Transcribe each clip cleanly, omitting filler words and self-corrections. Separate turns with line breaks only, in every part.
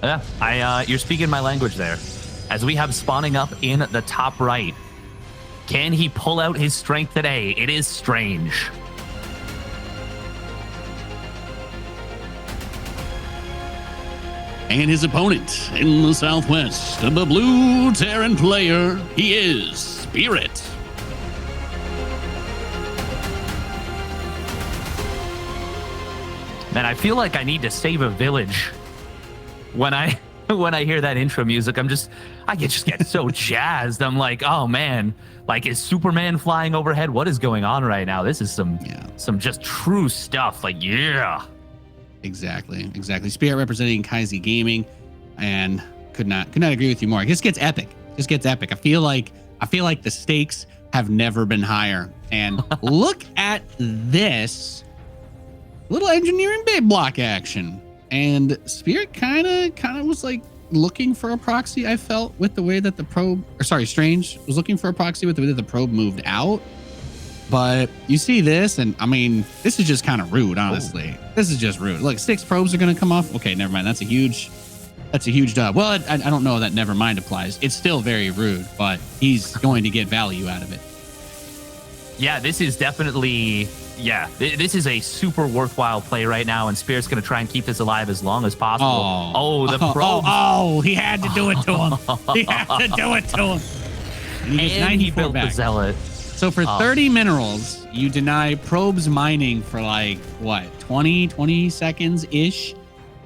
Yeah, you're speaking my language there. As we have spawning up in the top right, can he pull out his strength today? It is strange.
And his opponent in the Southwest, the blue Terran player, he is Spirit.
Man, I feel like I need to save a village when I hear that intro music. I just get so jazzed. I'm like, oh man, like, is Superman flying overhead? What is going on right now? This is some just true stuff. Like, yeah.
Exactly. Spirit representing Kaizi Gaming, and could not agree with you more. It just gets epic. I feel like the stakes have never been higher. And look at this little engineering bait block action. And Spirit kind of was like looking for a proxy, I felt, with the way that the probe, Strange was looking for a proxy with the way that the probe moved out. But you see this, and I mean, this is just kind of rude, honestly. Ooh. This is just rude. Look, 6 probes are going to come off. Okay, never mind. That's a huge dub. Well, I don't know that never mind applies. It's still very rude, but he's going to get value out of it.
Yeah, this is definitely, this is a super worthwhile play right now, and Spirit's going to try and keep this alive as long as possible. The probe.
He had to do it to him. He had to do it to him.
And he built the Zealot.
So for 30 minerals, you deny probes mining for like, what, 20 seconds-ish?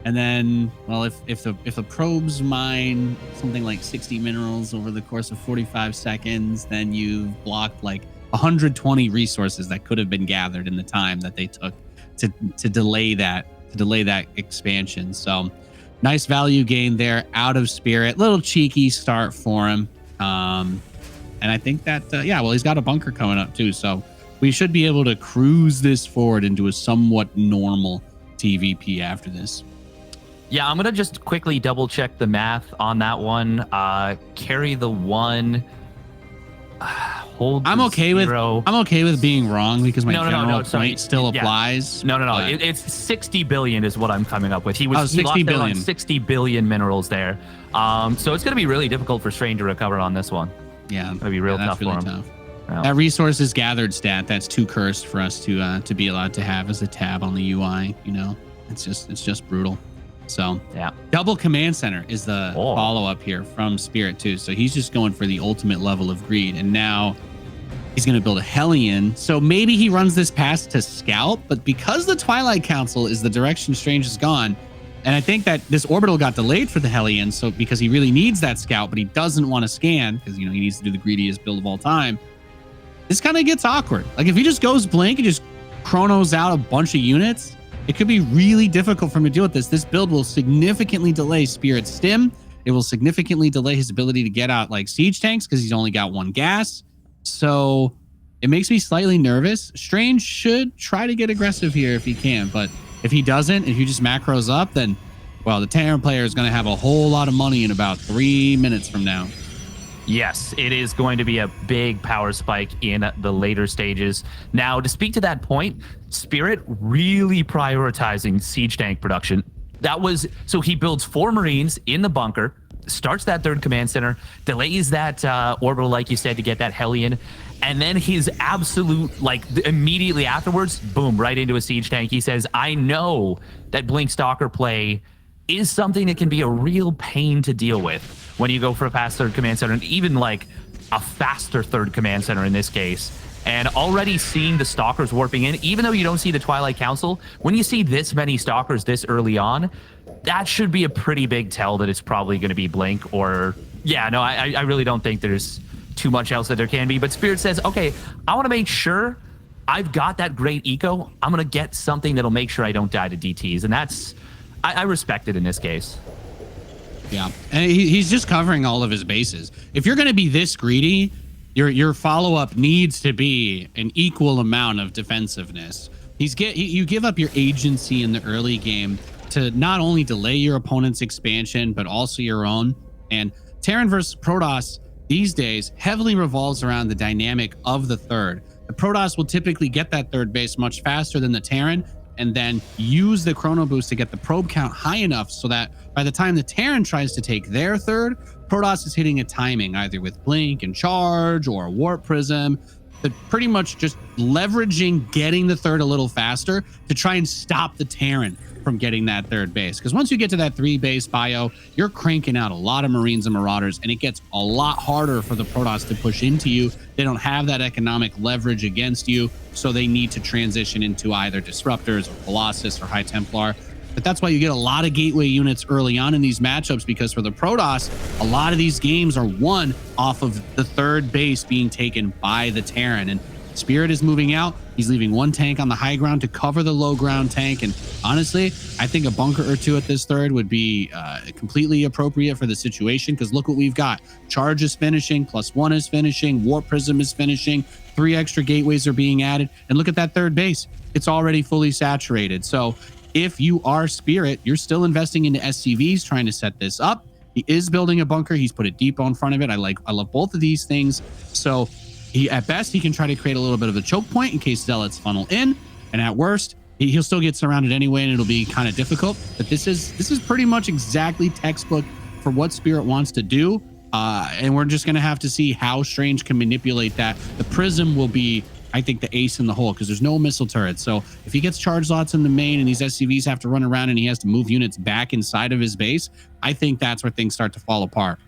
And then, well, if the probes mine something like 60 minerals over the course of 45 seconds, then you've blocked like 120 resources that could have been gathered in the time that they took to delay that expansion. So nice value gain there out of Spirit. Little cheeky start for him. And I think that, he's got a bunker coming up too. So we should be able to cruise this forward into a somewhat normal TVP after this.
Yeah, I'm going to just quickly double check the math on that one. Carry the 1. Hold
I'm okay
0.
I'm okay with being wrong because my general point still applies.
No. It's 60 billion is what I'm coming up with. He lost 60 billion minerals there. So it's going to be really difficult for Strange to recover on this one.
Yeah,
it's going to be real tough
really
for him.
Yeah. That resources gathered stat, that's too cursed for us to be allowed to have as a tab on the UI. You know, it's just brutal. So yeah, double command center is the follow up here from Spirit too. So he's just going for the ultimate level of greed, and now he's going to build a Hellion. So maybe he runs this past to scout, but because the Twilight Council is the direction Strange has gone, and I think that this orbital got delayed for the Hellion, so because he really needs that scout, but he doesn't want to scan because he needs to do the greediest build of all time. This kind of gets awkward. Like if he just goes blank and just chronos out a bunch of units, it could be really difficult for him to deal with this. This build will significantly delay Spirit's stim. It will significantly delay his ability to get out like siege tanks because he's only got 1 gas. So it makes me slightly nervous. Strange should try to get aggressive here if he can, but if he doesn't, if he just macros up, then, well, the Terran player is going to have a whole lot of money in about 3 minutes from now.
Yes, it is going to be a big power spike in the later stages. Now, to speak to that point, Spirit really prioritizing siege tank production. So he builds 4 Marines in the bunker, starts that 3rd command center, delays that orbital, like you said, to get that Hellion, and then his absolute, immediately afterwards, boom, right into a siege tank. He says, I know that Blink Stalker play is something that can be a real pain to deal with when you go for a fast 3rd command center, and even like a faster 3rd command center in this case. And already seeing the Stalkers warping in, even though you don't see the Twilight Council, when you see this many Stalkers this early on, that should be a pretty big tell that it's probably going to be Blink or... Yeah, no, I really don't think there's too much else that there can be. But Spirit says, okay, I want to make sure I've got that great eco. I'm going to get something that'll make sure I don't die to DTs. And that's... I respect it in this case.
Yeah, and he's just covering all of his bases. If you're going to be this greedy, your follow-up needs to be an equal amount of defensiveness. You give up your agency in the early game to not only delay your opponent's expansion, but also your own. And Terran versus Protoss these days heavily revolves around the dynamic of the 3rd. The Protoss will typically get that 3rd base much faster than the Terran, and then use the chrono boost to get the probe count high enough so that by the time the Terran tries to take their third, Protoss is hitting a timing either with blink and charge or a warp prism, but pretty much just leveraging getting the third a little faster to try and stop the Terran from getting that third base. Because once you get to that 3 base bio, you're cranking out a lot of Marines and Marauders, and it gets a lot harder for the Protoss to push into you. They don't have that economic leverage against you, so they need to transition into either Disruptors or Colossus or High Templar. But that's why you get a lot of gateway units early on in these matchups, because for the Protoss, a lot of these games are won off of the third base being taken by the Terran. And Spirit is moving out. He's leaving 1 tank on the high ground to cover the low ground tank. And honestly, I think a bunker or 2 at this third would be completely appropriate for the situation, because look what we've got. Charge is finishing, +1 is finishing, Warp Prism is finishing, 3 extra gateways are being added. And look at that third base. It's already fully saturated. So if you are Spirit, you're still investing into SCVs, trying to set this up. He is building a bunker. He's put a depot in front of it. I love both of these things. So at best, he can try to create a little bit of a choke point in case Zealots funnel in. And at worst, he'll still get surrounded anyway, and it'll be kind of difficult. But this is pretty much exactly textbook for what Spirit wants to do. And we're just going to have to see how Strange can manipulate that. The Prism will be, I think, the ace in the hole, because there's no missile turrets. So if he gets charge lots in the main and these SCVs have to run around and he has to move units back inside of his base, I think that's where things start to fall apart.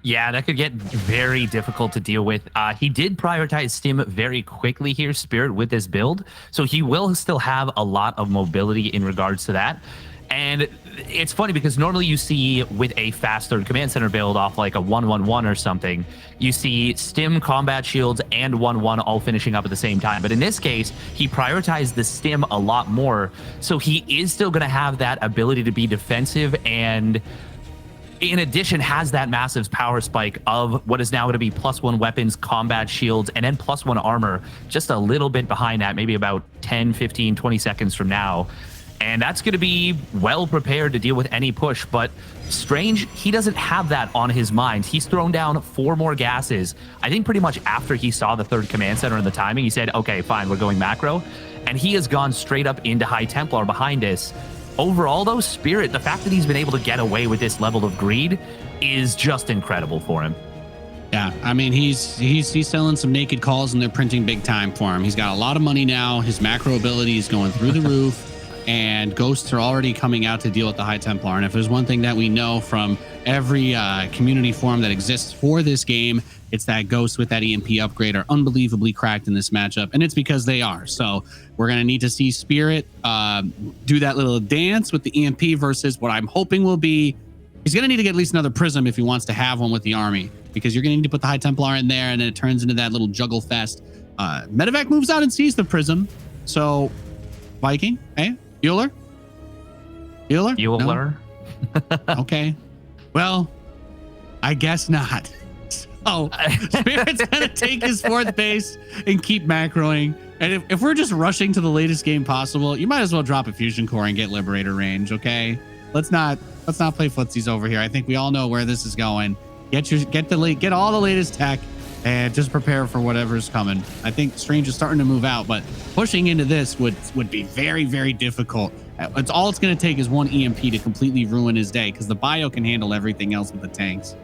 Yeah, that could get very difficult to deal with. He did prioritize Stim very quickly here, Spirit, with this build. So he will still have a lot of mobility in regards to that. And it's funny because normally you see with a fast third command center build off like a 1-1-1 or something, you see Stim, combat shields, and 1-1 all finishing up at the same time. But in this case, he prioritized the Stim a lot more. So he is still going to have that ability to be defensive, and in addition has that massive power spike of what is now going to be +1 weapons, combat shields, and then +1 armor, just a little bit behind that, maybe about 10, 15, 20 seconds from now. And that's going to be well prepared to deal with any push. But Strange, he doesn't have that on his mind. He's thrown down 4 more gases. I think pretty much after he saw the third command center and the timing, he said, okay, fine, we're going macro. And he has gone straight up into High Templar behind us. Overall, though, Spirit, the fact that he's been able to get away with this level of greed is just incredible for him.
Yeah, I mean, he's selling some naked calls, and they're printing big time for him. He's got a lot of money now. His macro ability is going through the roof. And ghosts are already coming out to deal with the High Templar. And if there's one thing that we know from every community forum that exists for this game, it's that ghosts with that EMP upgrade are unbelievably cracked in this matchup. And it's because they are. So we're going to need to see Spirit do that little dance with the EMP versus what I'm hoping will be, he's going to need to get at least another Prism if he wants to have one with the army, because you're going to need to put the High Templar in there, and then it turns into that little juggle fest. Medevac moves out and sees the Prism. So Viking, hey? Bueller? No? Okay. Well, I guess not. So Spirit's going to take his 4th base and keep macroing. And if we're just rushing to the latest game possible, you might as well drop a fusion core and get Liberator range, okay? Let's not play footsies over here. I think we all know where this is going. Get all the latest tech and just prepare for whatever's coming. I think Strange is starting to move out, but pushing into this would be very, very difficult. It's going to take is 1 EMP to completely ruin his day, because the bio can handle everything else with the tanks.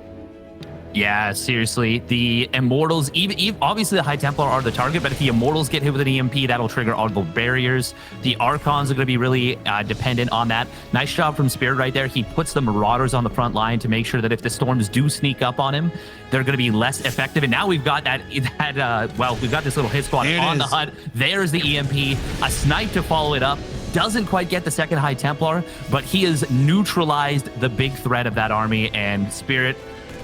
Yeah, seriously. The Immortals, even obviously the High Templar are the target, but if the Immortals get hit with an EMP, that'll trigger all the barriers. The Archons are going to be really dependent on that. Nice job from Spirit right there. He puts the Marauders on the front line to make sure that if the Storms do sneak up on him, they're going to be less effective. And now we've got we've got this little hit squad on the HUD. There's the EMP, a snipe to follow it up. Doesn't quite get the second High Templar, but he has neutralized the big threat of that army. And Spirit,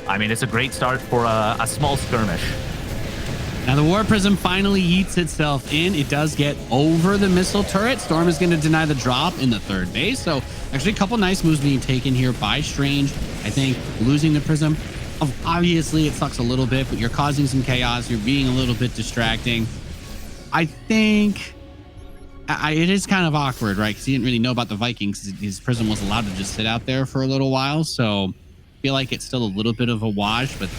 I mean, it's a great start for a small skirmish.
Now the War Prism finally yeets itself in. It does get over the missile turret. Storm is going to deny the drop in the 3rd base. So actually a couple nice moves being taken here by Strange. I think losing the Prism, obviously it sucks a little bit, but you're causing some chaos. You're being a little bit distracting. I think it is kind of awkward, right? Because he didn't really know about the Vikings. His Prism was allowed to just sit out there for a little while. So I feel like it's still a little bit of a wash, but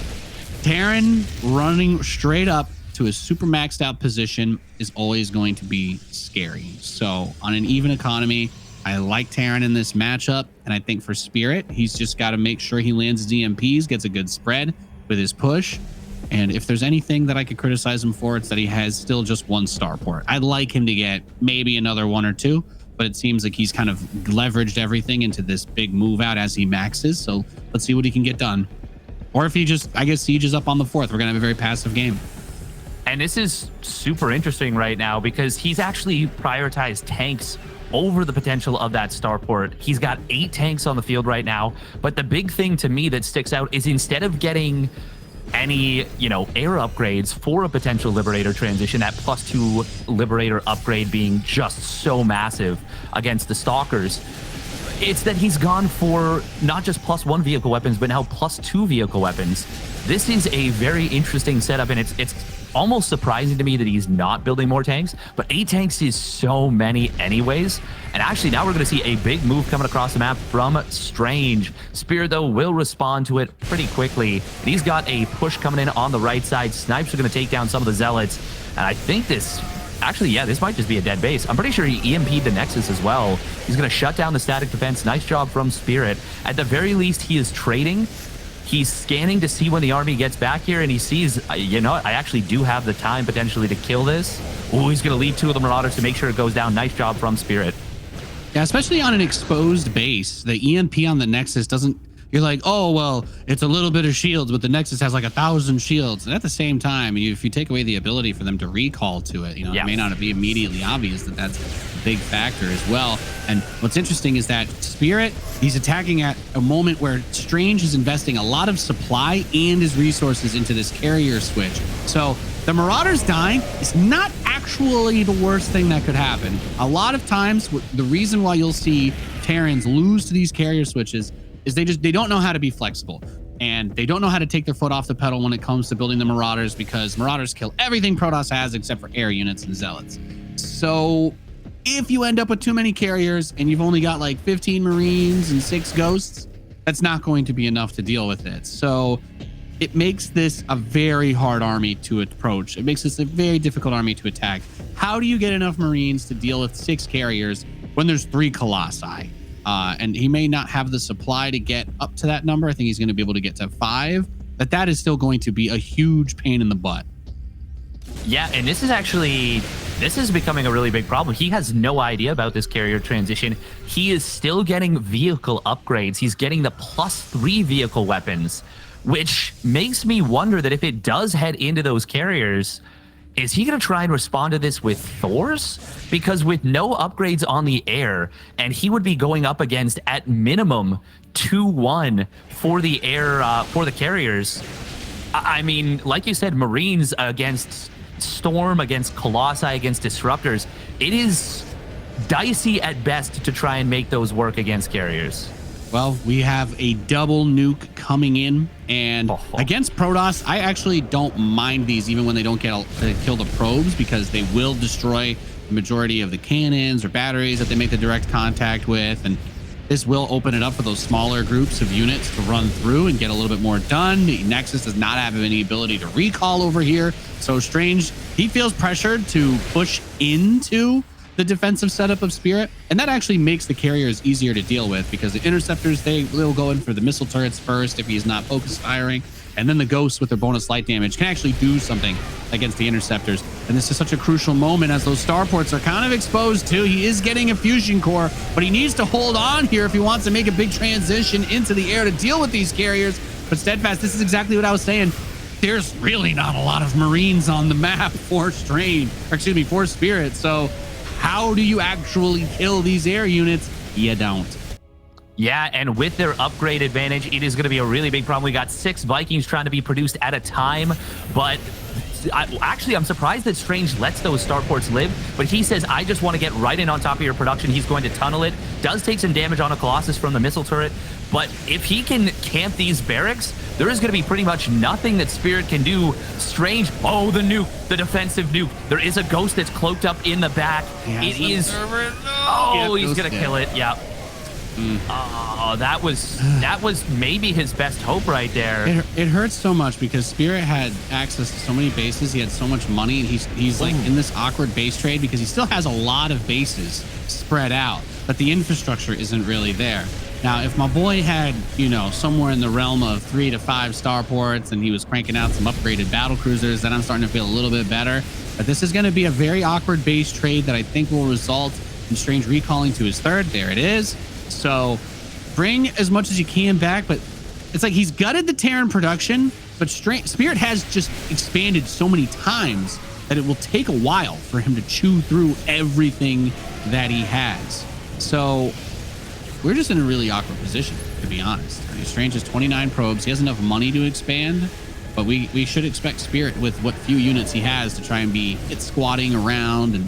Terran running straight up to a super maxed out position is always going to be scary. So on an even economy, I like Terran in this matchup. And I think for Spirit, he's just got to make sure he lands his EMPs, gets a good spread with his push. And if there's anything that I could criticize him for, it's that he has still just one starport. I'd like him to get maybe another 1 or 2, but it seems like he's kind of leveraged everything into this big move out as he maxes. So let's see what he can get done. Or if he just, I guess, sieges up on the 4th, we're going to have a very passive game.
And this is super interesting right now because he's actually prioritized tanks over the potential of that starport. He's got 8 tanks on the field right now. But the big thing to me that sticks out is instead of getting any, you know, air upgrades for a potential Liberator transition, that +2 Liberator upgrade being just so massive against the Stalkers, it's that he's gone for not just +1 vehicle weapons, but now +2 vehicle weapons. This is a very interesting setup, and it's almost surprising to me that he's not building more tanks, but 8 tanks is so many anyways. And actually now we're going to see a big move coming across the map from Strange. Spirit, though, will respond to it pretty quickly. And he's got a push coming in on the right side. Snipes are going to take down some of the Zealots. And I think this... Actually, yeah, this might just be a dead base. I'm pretty sure he EMP'd the Nexus as well. He's going to shut down the static defense. Nice job from Spirit. At the very least, he is trading. He's scanning to see when the army gets back here, and he sees, you know what, I actually do have the time potentially to kill this. Oh, he's going to leave 2 of the Marauders to make sure it goes down. Nice job from Spirit.
Yeah, especially on an exposed base. The EMP on the Nexus doesn't... You're like, oh, well, it's a little bit of shields, but the Nexus has like 1,000 shields. And at the same time, if you take away the ability for them to recall to it, you know, It may not be immediately obvious that that's a big factor as well. And what's interesting is that Spirit, he's attacking at a moment where Strange is investing a lot of supply and his resources into this carrier switch. So the Marauders dying is not actually the worst thing that could happen. A lot of times, the reason why you'll see Terrans lose to these carrier switches is they don't know how to be flexible, and they don't know how to take their foot off the pedal when it comes to building the Marauders, because Marauders kill everything Protoss has except for air units and Zealots. So if you end up with too many carriers and you've only got like 15 Marines and 6 Ghosts, that's not going to be enough to deal with it. So it makes this a very hard army to approach. It makes this a very difficult army to attack. How do you get enough Marines to deal with 6 carriers when there's 3 Colossi? And he may not have the supply to get up to that number. I think he's going to be able to get to 5, but that is still going to be a huge pain in the butt.
Yeah, and this is becoming a really big problem. He has no idea about this carrier transition. He is still getting vehicle upgrades. He's getting the +3 vehicle weapons, which makes me wonder that if it does head into those carriers, is he going to try and respond to this with Thors? Because with no upgrades on the air, and he would be going up against, at minimum, 2-1 for the air, for the carriers. I mean, like you said, Marines against Storm, against Colossi, against Disruptors. It is dicey at best to try and make those work against carriers.
Well, we have a double nuke coming in, and against Protoss, I actually don't mind these even when they don't kill the probes, because they will destroy the majority of the cannons or batteries that they make the direct contact with, and this will open it up for those smaller groups of units to run through and get a little bit more done. The Nexus does not have any ability to recall over here, so Strange, he feels pressured to push into the defensive setup of Spirit, and that actually makes the carriers easier to deal with, because the interceptors, they will go in for the missile turrets first if he's not focus firing, and then the ghosts with their bonus light damage can actually do something against the interceptors. And this is such a crucial moment as those starports are kind of exposed too. He is getting a fusion core, but he needs to hold on here if he wants to make a big transition into the air to deal with these carriers. But Steadfast, this is exactly what I was saying. There's really not a lot of Marines on the map for Strange, or excuse me, for Spirit. So how do you actually kill these air units? You don't.
Yeah, and with their upgrade advantage, it is going to be a really big problem. We got 6 Vikings trying to be produced at a time, but I'm surprised that Strange lets those starports live, but he says, I just want to get right in on top of your production. He's going to tunnel it. Does take some damage on a Colossus from the missile turret, but if he can camp these barracks, there is going to be pretty much nothing that Spirit can do. Strange, oh, the nuke, the defensive nuke. There is a ghost that's cloaked up in the back. It is, oh, he's going to kill it, yeah. Oh, that was maybe his best hope right there.
It hurts so much because Spirit had access to so many bases. He had so much money, and he's like in this awkward base trade because he still has a lot of bases spread out, but the infrastructure isn't really there. Now, if my boy had, somewhere in the realm of 3 to 5 starports and he was cranking out some upgraded battle cruisers, then I'm starting to feel a little bit better. But this is going to be a very awkward base trade that I think will result in Strange recalling to his 3rd. There it is. So bring as much as you can back, but it's like he's gutted the Terran production, but Spirit has just expanded so many times that it will take a while for him to chew through everything that he has. So we're just in a really awkward position, to be honest. Strange has 29 probes. He has enough money to expand, but we should expect Spirit with what few units he has to try and be hit squatting around and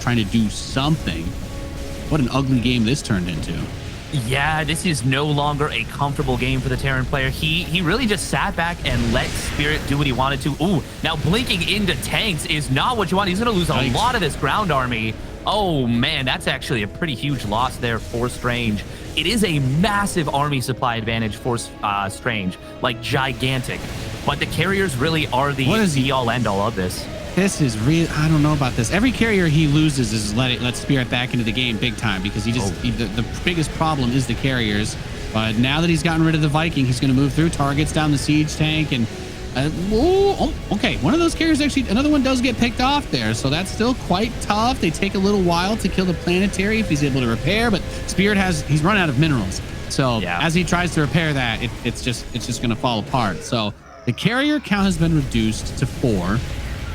trying to do something. What an ugly game this turned into.
Yeah, this is no longer a comfortable game for the Terran player. He really just sat back and let Spirit do what he wanted to. Ooh, now blinking into tanks is not what you want. He's going to lose a lot of this ground army. Oh, man, that's actually a pretty huge loss there for Strange. It is a massive army supply advantage for Strange, like gigantic. But the carriers really are the be-all, end-all of this.
This is real. I don't know about this. Every carrier he loses is let Spirit back into the game big time because the biggest problem is the carriers. But now that he's gotten rid of the Viking, he's going to move through, targets down the siege tank, and okay, one of those carriers actually, another one does get picked off there, so that's still quite tough. They take a little while to kill the planetary if he's able to repair, but Spirit he's run out of minerals. So as he tries to repair that, it's just going to fall apart. So the carrier count has been reduced to 4.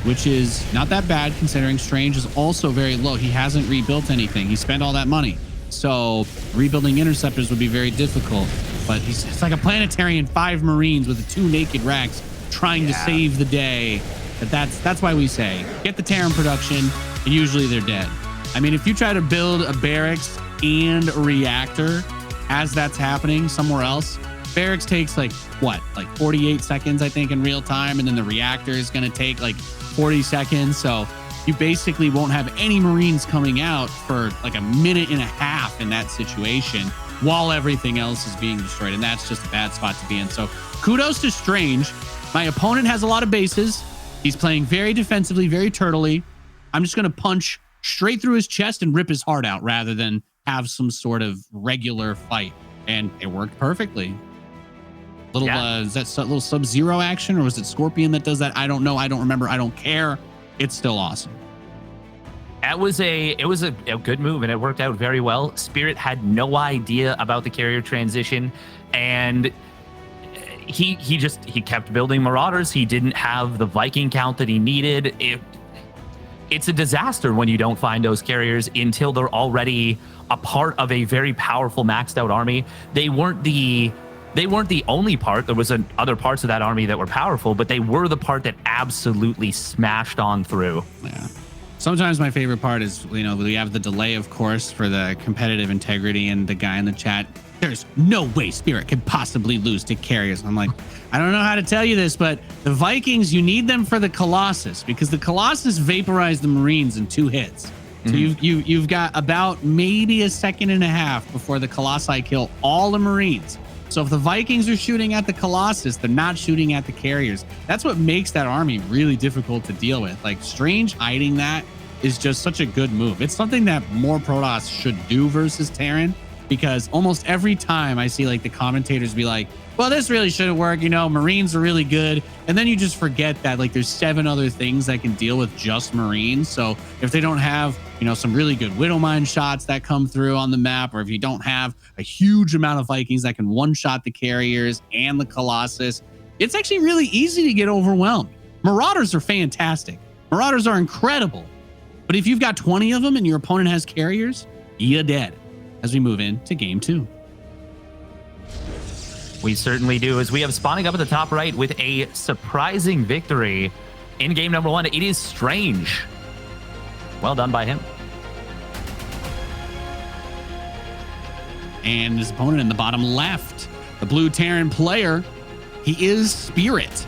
Which is not that bad considering Strange is also very low. He hasn't rebuilt anything. He spent all that money. So rebuilding interceptors would be very difficult. But it's like a planetary and 5 Marines with the 2 naked racks trying to save the day. But that's why we say, get the Terran production, and usually they're dead. I mean, if you try to build a barracks and a reactor as that's happening somewhere else, barracks takes like 48 seconds, I think, in real time. And then the reactor is going to take like 40 seconds. So you basically won't have any Marines coming out for like a minute and a half in that situation while everything else is being destroyed. And that's just a bad spot to be in. So kudos to Strange. My opponent has a lot of bases. He's playing very defensively, very turtly. I'm just going to punch straight through his chest and rip his heart out rather than have some sort of regular fight. And it worked perfectly. Is that a little Sub-Zero action, or was it Scorpion that does that? I don't know. I don't remember. I don't care. It's still awesome.
It was a good move, and it worked out very well. Spirit had no idea about the carrier transition, and he kept building Marauders. He didn't have the Viking count that he needed. It's a disaster when you don't find those carriers until they're already a part of a very powerful maxed out army. They weren't the only part. There was other parts of that army that were powerful, but they were the part that absolutely smashed on through.
Yeah. Sometimes my favorite part is, we have the delay, of course, for the competitive integrity, and the guy in the chat, there's no way Spirit could possibly lose to carriers. I'm like, I don't know how to tell you this, but the Vikings, you need them for the Colossus, because the Colossus vaporized the Marines in 2 hits. So you've got about maybe a second and a half before the Colossi kill all the Marines. So if the Vikings are shooting at the Colossus, they're not shooting at the carriers. That's what makes that army really difficult to deal with. Like, Strange hiding that is just such a good move. It's something that more Protoss should do versus Terran, because almost every time I see like the commentators be like, well, this really shouldn't work. Marines are really good. And then you just forget that like there's 7 other things that can deal with just Marines. So if they don't have, some really good Widowmine shots that come through on the map, or if you don't have a huge amount of Vikings that can one-shot the carriers and the Colossus, it's actually really easy to get overwhelmed. Marauders are fantastic. Marauders are incredible. But if you've got 20 of them and your opponent has carriers, you're dead. As we move into game 2.
We certainly do, as we have spawning up at the top right with a surprising victory in game number 1. It is Strange. Well done by him.
And his opponent in the bottom left, the blue Terran player, he is Spirit.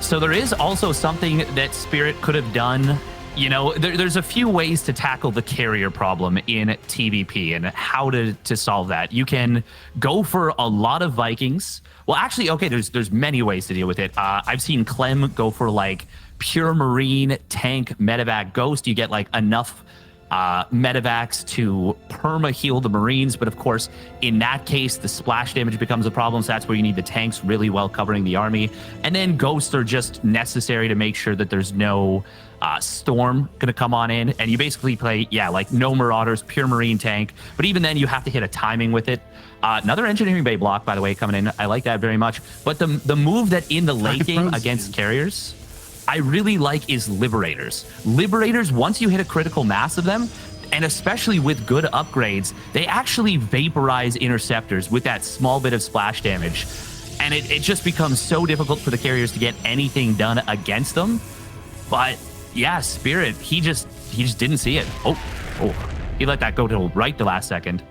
So there is also something that Spirit could have done You know, there's a few ways to tackle the carrier problem in TVP and how to solve that. You can go for a lot of Vikings. Well, actually, okay, there's many ways to deal with it. I've seen Clem go for like pure Marine, tank, medevac, ghost. You get like enough medevacs to perma heal the Marines, but of course in that case the splash damage becomes a problem, so that's where you need the tanks really well covering the army. And then ghosts are just necessary to make sure that there's no storm gonna come on in, and you basically play like no marauders, pure Marine tank, but even then you have to hit a timing with it. Another engineering bay block, by the way, coming in. I like that very much, but the move that in the late game against carriers I really like is Liberators. Liberators, once you hit a critical mass of them, and especially with good upgrades, they actually vaporize interceptors with that small bit of splash damage. And it just becomes so difficult for the carriers to get anything done against them. But yeah, Spirit, he just didn't see it. Oh, he let that go to right the last second.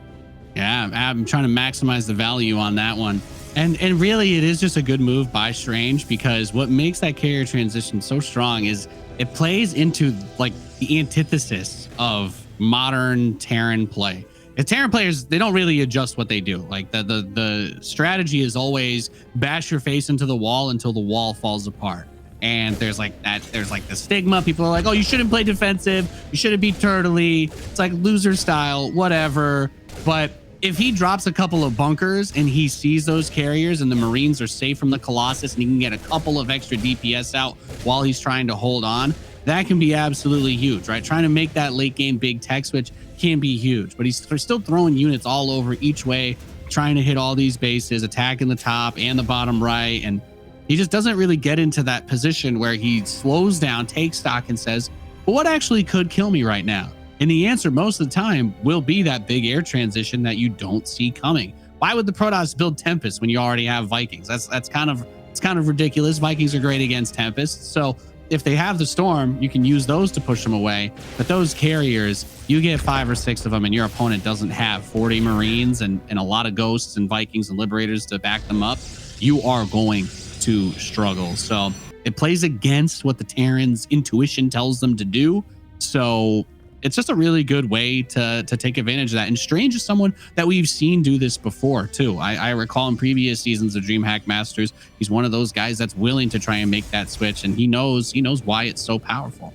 Yeah, I'm trying to maximize the value on that one. And really, it is just a good move by Strange, because what makes that carrier transition so strong is it plays into like the antithesis of modern Terran play. The Terran players, they don't really adjust what they do. Like the strategy is always bash your face into the wall until the wall falls apart. And there's like the stigma. People are like, oh, you shouldn't play defensive. You shouldn't be turtley. It's like loser style, whatever. But if he drops a couple of bunkers and he sees those carriers and the Marines are safe from the Colossus and he can get a couple of extra DPS out while he's trying to hold on, that can be absolutely huge, right? Trying to make that late game big tech switch can be huge, but he's still throwing units all over each way, trying to hit all these bases, attacking the top and the bottom right. And he just doesn't really get into that position where he slows down, takes stock and says, well, what actually could kill me right now? And the answer most of the time will be that big air transition that you don't see coming. Why would the Protoss build Tempest when you already have Vikings? It's kind of ridiculous. Vikings are great against Tempest. So if they have the Storm, you can use those to push them away. But those carriers, you get 5 or 6 of them and your opponent doesn't have 40 Marines and a lot of Ghosts and Vikings and Liberators to back them up, you are going to struggle. So it plays against what the Terrans' intuition tells them to do. So it's just a really good way to take advantage of that. And Strange is someone that we've seen do this before too. I recall in previous seasons of DreamHack Masters, he's one of those guys that's willing to try and make that switch, and he knows why it's so powerful.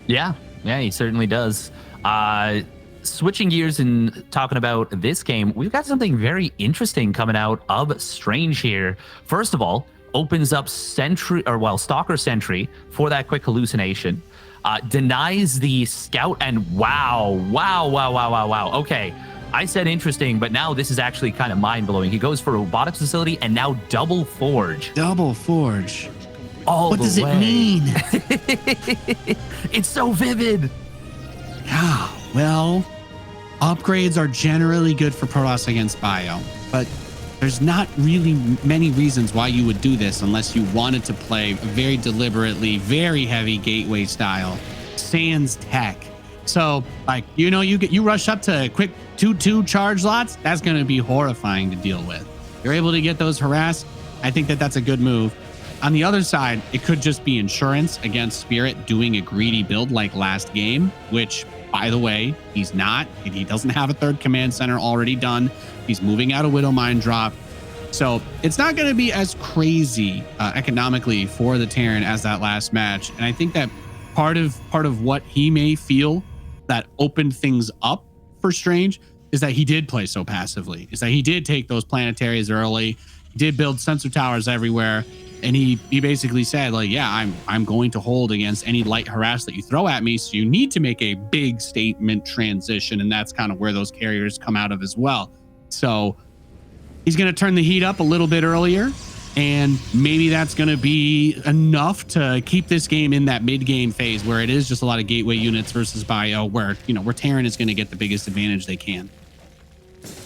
Yeah,
he certainly does. Switching gears and talking about this game, we've got something very interesting coming out of Strange here. First of all, opens up Stalker Sentry for that quick hallucination. Denies the scout, and wow. Okay, I said interesting, but now this is actually kind of mind-blowing. He goes for robotics facility and now double forge.
What does it mean?
It's so vivid.
Yeah, well, upgrades are generally good for Protoss against Bio, but there's not really many reasons why you would do this unless you wanted to play very deliberately, very heavy gateway style, sans tech. So like, you rush up to quick 2-2 charge lots. That's going to be horrifying to deal with. You're able to get those harassed. I think that's a good move. On the other side, it could just be insurance against Spirit doing a greedy build like last game, which, by the way, he's not. He doesn't have a third command center already done. He's moving out a Widow Mine drop. So it's not going to be as crazy economically for the Terran as that last match. And I think that part of what he may feel that opened things up for Strange is that he did play so passively, is that he did take those planetaries early, he did build sensor towers everywhere. And he basically said, like, yeah, I'm going to hold against any light harass that you throw at me. So you need to make a big statement transition. And that's kind of where those carriers come out of as well. So he's going to turn the heat up a little bit earlier. And maybe that's going to be enough to keep this game in that mid-game phase where it is just a lot of gateway units versus Bio, where Terran is going to get the biggest advantage they can.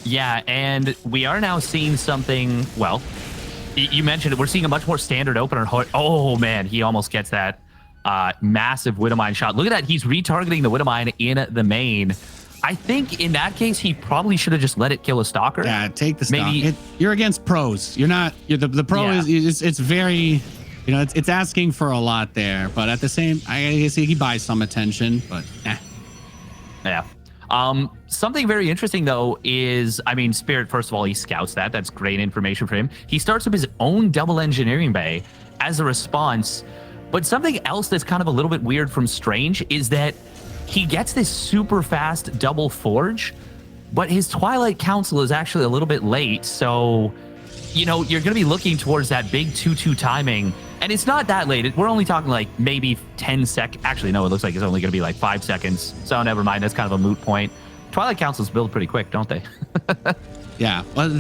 Yeah, and we are now seeing something, well, you mentioned it. We're seeing a much more standard opener. Oh, man, he almost gets that massive Widowmine shot. Look at that. He's retargeting the Widowmine in the main. I think in that case, he probably should have just let it kill a Stalker.
Yeah, take the stock. You're against pros. You're not. The pro is it's very You know, it's asking for a lot there, but at the same, I guess he buys some attention, but
yeah. Something very interesting though is, I mean, Spirit, first of all, he scouts that. That's great information for him. He starts up his own double engineering bay as a response. But something else that's kind of a little bit weird from Strange is that he gets this super fast double forge, but his Twilight Council is actually a little bit late. So, you know, you're going to be looking towards that big 2-2 timing. And it's not that late. We're only talking like maybe 10 seconds. Actually, no, it looks like it's only going to be like 5 seconds. So never mind. That's kind of a moot point. Twilight Councils build pretty quick, don't they?
Yeah. Well,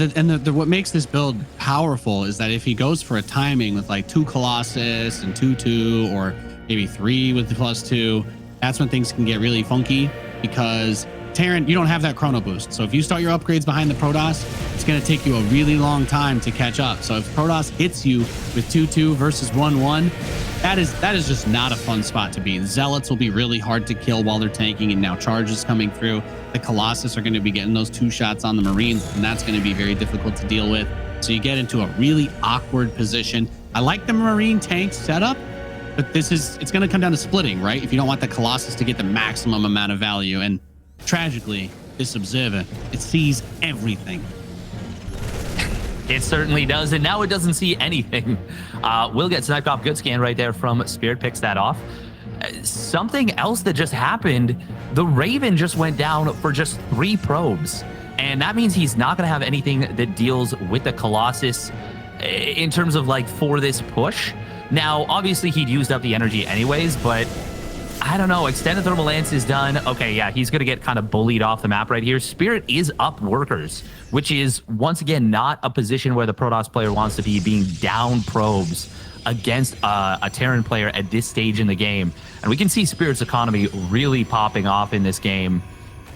what makes this build powerful is that if he goes for a timing with like 2 Colossus and 2-2 or maybe 3 with the +2, that's when things can get really funky because Terran, you don't have that chrono boost. So if you start your upgrades behind the Protoss, it's going to take you a really long time to catch up. So if Protoss hits you with 2-2 versus 1-1, that is just not a fun spot to be. The Zealots will be really hard to kill while they're tanking, and now charges coming through. The Colossus are going to be getting those 2 shots on the Marines, and that's going to be very difficult to deal with. So you get into a really awkward position. I like the Marine tank setup, but it's going to come down to splitting, right? If you don't want the Colossus to get the maximum amount of value. And tragically, this Observer, it sees everything.
It certainly does, and now it doesn't see anything. Will get sniped off. Good scan right there from Spirit, picks that off. Something else that just happened, the Raven just went down for just 3 probes, and that means he's not going to have anything that deals with the Colossus in terms of like for this push. Now, obviously, he'd used up the energy anyways, but I don't know. Extended Thermal Lance is done. Okay, yeah, he's going to get kind of bullied off the map right here. Spirit is up workers, which is, once again, not a position where the Protoss player wants to be, being down probes against a Terran player at this stage in the game. And we can see Spirit's economy really popping off in this game.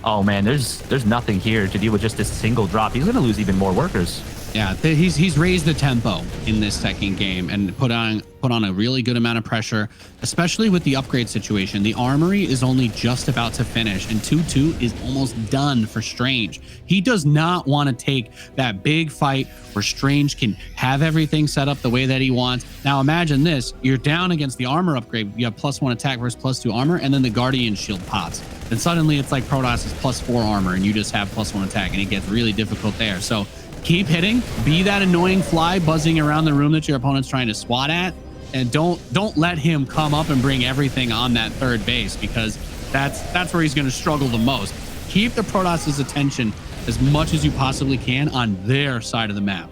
Oh, man, there's nothing here to deal with just this single drop. He's going to lose even more workers.
Yeah, he's raised the tempo in this second game and put on a really good amount of pressure, especially with the upgrade situation. The armory is only just about to finish, and 2-2 is almost done for Strange. He does not want to take that big fight where Strange can have everything set up the way that he wants. Now imagine this, you're down against the armor upgrade. You have +1 attack versus +2 armor, and then the Guardian shield pops. Then suddenly it's like Protoss is +4 armor, and you just have +1 attack, and it gets really difficult there. So keep hitting, be that annoying fly buzzing around the room that your opponent's trying to swat at, and don't let him come up and bring everything on that third base, because that's where he's going to struggle the most. Keep the Protoss's attention as much as you possibly can on their side of the map.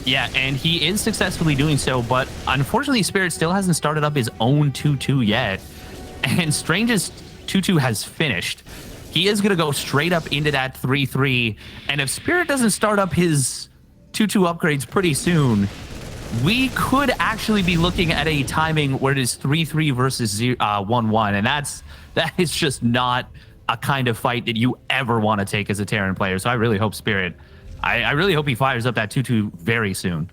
Yeah, and he is successfully doing so, but unfortunately Spirit still hasn't started up his own 2-2 yet, and Strange's 2-2 has finished. He is going to go straight up into that 3-3. And if Spirit doesn't start up his 2-2 upgrades pretty soon, we could actually be looking at a timing where it is 3-3 versus 1-1. And that is just not a kind of fight that you ever want to take as a Terran player. So I really hope Spirit, I really hope he fires up that 2-2 very soon.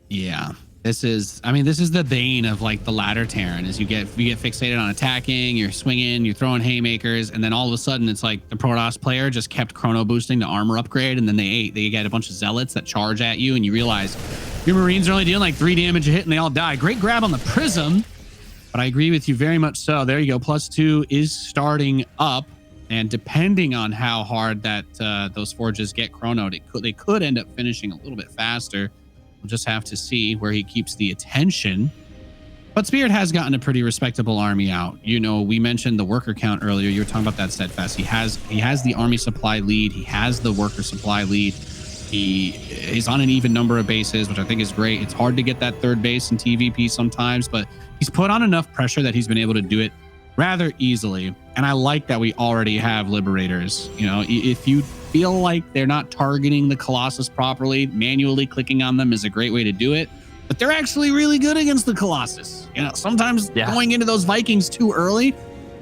Yeah. This is the bane of like the ladder Terran, is you get fixated on attacking, you're swinging, you're throwing haymakers, and then all of a sudden it's like the Protoss player just kept chrono boosting the armor upgrade, and then they get a bunch of Zealots that charge at you, and you realize your Marines are only doing like 3 damage a hit and they all die. Great grab on the Prism, but I agree with you very much so. There you go. +2 is starting up, and depending on how hard that those forges get chronoed, they could end up finishing a little bit faster. We'll just have to see where he keeps the attention. But Spirit has gotten a pretty respectable army out. You know, we mentioned the worker count earlier. You were talking about that, Steadfast. He has the army supply lead. He has the worker supply lead. He is on an even number of bases, which I think is great. It's hard to get that third base in TVP sometimes, but he's put on enough pressure that he's been able to do it rather easily. And I like that we already have Liberators. You know, if you feel like they're not targeting the Colossus properly, manually clicking on them is a great way to do it. But they're actually really good against the Colossus. You know, sometimes going into those Vikings too early,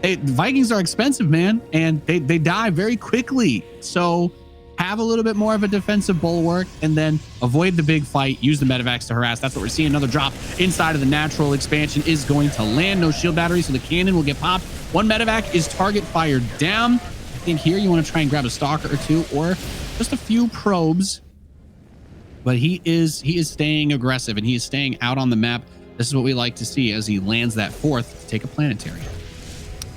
Vikings are expensive, man, and they die very quickly. So have a little bit more of a defensive bulwark, and then avoid the big fight. Use the medevacs to harass. That's what we're seeing. Another drop inside of the natural expansion is going to land. No shield battery, so the cannon will get popped. 1 medevac is target fired down. I think here you want to try and grab a stalker or 2, or just a few probes. but he is staying aggressive and he is staying out on the map. This is what we like to see as he lands that 4th to take a planetary.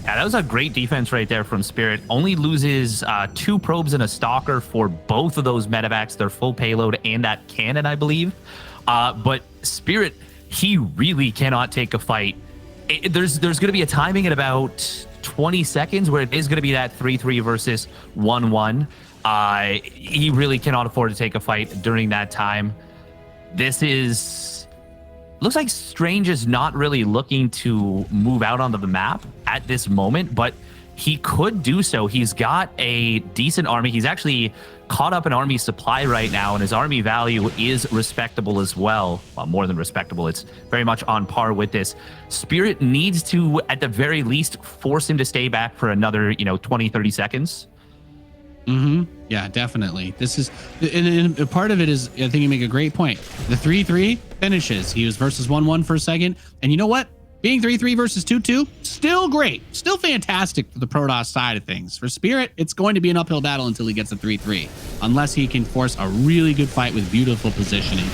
Yeah, that was a great defense right there from Spirit. Only loses 2 probes and a stalker for both of those medevacs, their full payload and that cannon, I believe. But Spirit, he really cannot take a fight. There's going to be a timing at about 20 seconds where it is going to be that 3-3 versus 1-1. He really cannot afford to take a fight during that time. Looks like Strange is not really looking to move out onto the map at this moment, but he could do so. He's got a decent army. He's actually caught up in army supply right now, and his army value is respectable as well. Well, more than respectable. It's very much on par with this. Spirit needs to, at the very least, force him to stay back for another, 20, 30 seconds.
Yeah, definitely. This is, and a part of it is, I think you make a great point. The 3-3 finishes. He was versus 1-1 for a second. And you know what? Being 3-3 versus 2-2, still great. Still fantastic for the Protoss side of things. For Spirit, it's going to be an uphill battle until he gets a 3-3, unless he can force a really good fight with beautiful positioning.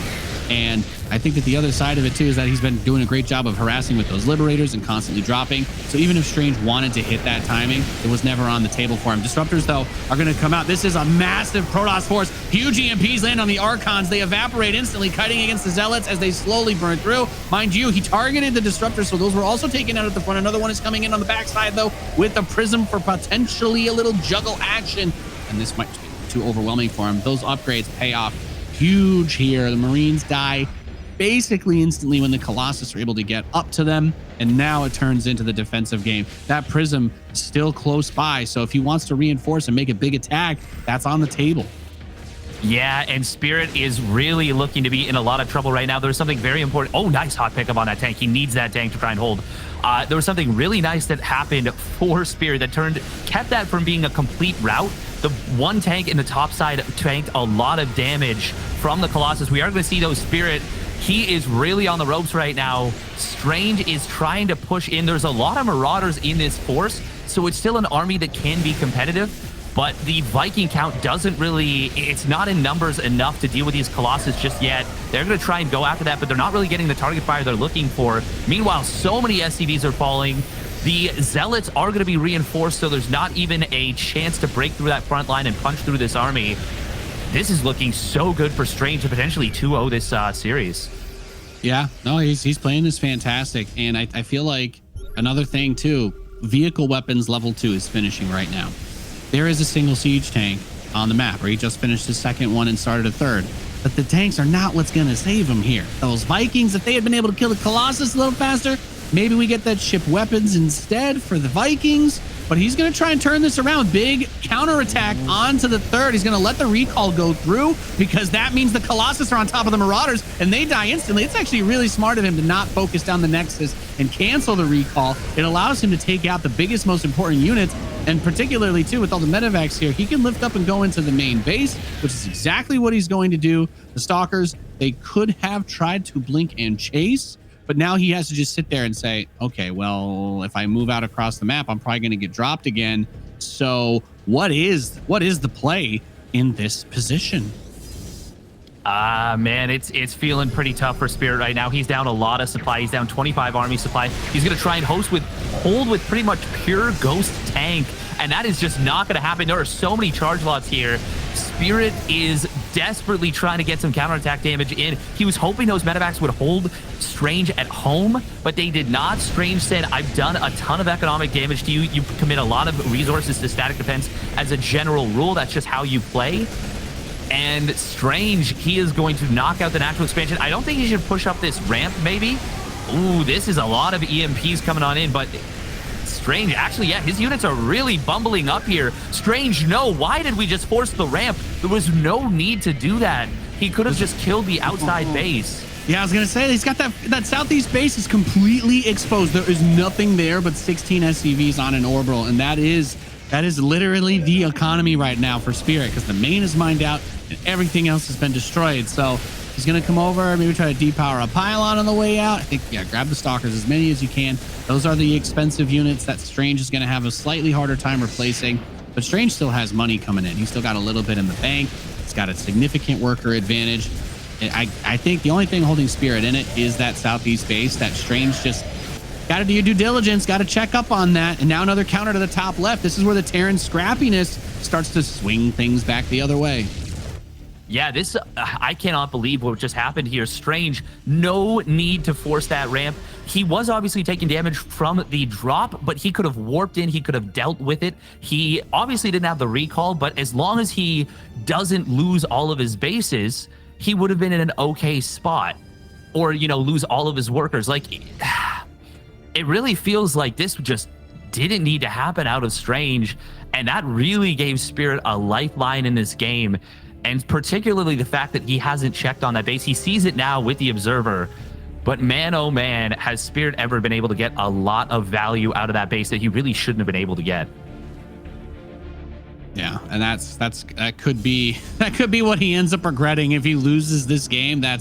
And I think that the other side of it too is that he's been doing a great job of harassing with those liberators and constantly dropping. So even if Strange wanted to hit that timing, it was never on the table for him. Disruptors, though, are going to come out. This is a massive Protoss force. Huge EMPs land on the Archons. They evaporate instantly, kiting against the Zealots as they slowly burn through. Mind you, he targeted the Disruptors, so those were also taken out at the front. Another one is coming in on the backside, though, with the Prism for potentially a little juggle action. And this might be too overwhelming for him. Those upgrades pay off huge here. The Marines die basically instantly when the Colossus are able to get up to them, and now it turns into the defensive game. That Prism is still close by, so if he wants to reinforce and make a big attack, that's on the table.
Yeah, and Spirit is really looking to be in a lot of trouble right now. There's something very important. Oh, nice hot pickup on that tank. He needs that tank to try and hold. There was something really nice that happened for Spirit that kept that from being a complete rout. The one tank in the top side tanked a lot of damage from the Colossus. We are going to see those Spirit. He is really on the ropes right now. Strange is trying to push in. There's a lot of Marauders in this force, so it's still an army that can be competitive. But the Viking count it's not in numbers enough to deal with these Colossus just yet. They're going to try and go after that, but they're not really getting the target fire they're looking for. Meanwhile, so many SCVs are falling. The Zealots are going to be reinforced, so there's not even a chance to break through that front line and punch through this army. This is looking so good for Strange to potentially 2-0 this series.
Yeah, no, he's playing this fantastic. And I feel like another thing too, vehicle weapons level 2 is finishing right now. There is a single siege tank on the map, or he just finished his second one and started a third. But the tanks are not what's going to save him here. Those Vikings, if they had been able to kill the Colossus a little faster, maybe we get that ship weapons instead for the Vikings. But he's going to try and turn this around. Big counterattack onto the third. He's going to let the recall go through because that means the Colossus are on top of the Marauders and they die instantly. It's actually really smart of him to not focus down the Nexus and cancel the recall. It allows him to take out the biggest, most important units. And particularly, too, with all the medevacs here, he can lift up and go into the main base, which is exactly what he's going to do. The Stalkers, they could have tried to blink and chase, but now he has to just sit there and say, okay, well, if I move out across the map, I'm probably going to get dropped again. So what is the play in this position?
Man, it's feeling pretty tough for Spirit right now. He's down a lot of supply. He's down 25 army supply. He's going to try and hold with pretty much pure ghost tank, and that is just not going to happen. There are so many charge lots here. Spirit is desperately trying to get some counterattack damage in. He was hoping those medevacs would hold Strange at home, but they did not. Strange said, I've done a ton of economic damage to you. You commit a lot of resources to static defense as a general rule. That's just how you play. And Strange, he is going to knock out the natural expansion. I don't think he should push up this ramp, maybe. Ooh, this is a lot of EMPs coming on in, but Strange, actually, yeah, his units are really bumbling up here. Strange, no, why did we just force the ramp? There was no need to do that. He could have just killed the outside base.
Yeah, I was going to say, he's got that southeast base is completely exposed. There is nothing there but 16 SCVs on an orbital, and that is literally the economy right now for Spirit, because the main is mined out and everything else has been destroyed. So he's going to come over, maybe try to depower a pylon on the way out. I think, yeah, grab the Stalkers, as many as you can. Those are the expensive units that Strange is going to have a slightly harder time replacing. But Strange still has money coming in. He's still got a little bit in the bank. He's got a significant worker advantage. I think the only thing holding Spirit in it is that southeast base. That Strange just got to do your due diligence, got to check up on that. And now another counter to the top left. This is where the Terran scrappiness starts to swing things back the other way.
Yeah, this, I cannot believe what just happened here. Strange, no need to force that ramp. He was obviously taking damage from the drop, but he could have warped in. He could have dealt with it. He obviously didn't have the recall, but as long as he doesn't lose all of his bases, he would have been in an okay spot. Or, you know, lose all of his workers. Like, it really feels like this just didn't need to happen out of Strange, and that really gave Spirit a lifeline in this game. And particularly the fact that he hasn't checked on that base. He sees it now with the Observer. But man, oh man, has Spirit ever been able to get a lot of value out of that base that he really shouldn't have been able to get.
Yeah, and that could be what he ends up regretting if he loses this game. I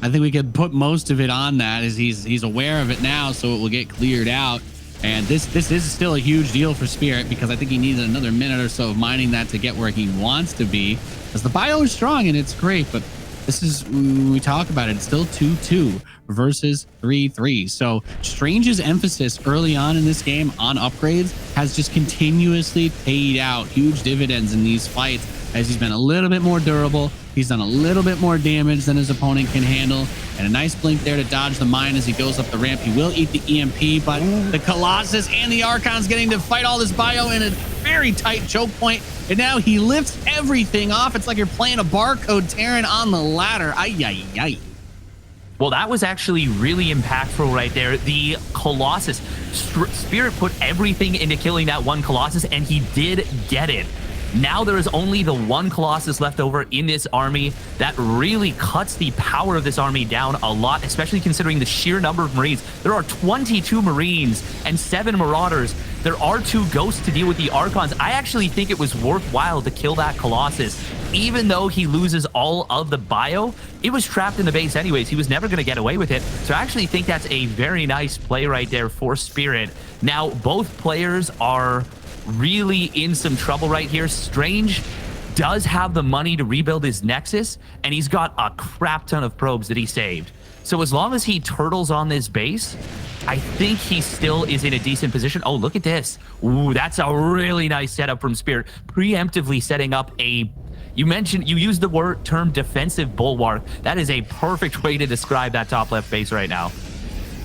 think we could put most of it on that, as he's aware of it now, so it will get cleared out. And this is still a huge deal for Spirit, because I think he needs another minute or so of mining that to get where he wants to be. Because the bio is strong and it's great, but this is, when we talk about it, it's still 2-2 versus 3-3. So Strange's emphasis early on in this game on upgrades has just continuously paid out huge dividends in these fights, as he's been a little bit more durable. He's done a little bit more damage than his opponent can handle. And a nice blink there to dodge the mine as he goes up the ramp. He will eat the EMP, but the Colossus and the Archon's getting to fight all this bio in a very tight choke point. And now he lifts everything off. It's like you're playing a barcode Terran on the ladder. Ay, ay, ay.
Well, that was actually really impactful right there. The Colossus, Spirit put everything into killing that one Colossus, and he did get it. Now there is only the one Colossus left over in this army. That really cuts the power of this army down a lot, especially considering the sheer number of Marines. There are 22 Marines and 7 Marauders. There are 2 Ghosts to deal with the Archons. I actually think it was worthwhile to kill that Colossus. Even though he loses all of the bio, it was trapped in the base anyways. He was never going to get away with it. So I actually think that's a very nice play right there for Spirit. Now, both players are really in some trouble right here. Strange does have the money to rebuild his Nexus, and he's got a crap ton of probes that he saved. So as long as he turtles on this base, I think he still is in a decent position. Oh, look at this. Ooh, that's a really nice setup from Spirit. Preemptively setting up a... You used the term defensive bulwark. That is a perfect way to describe that top left base right now.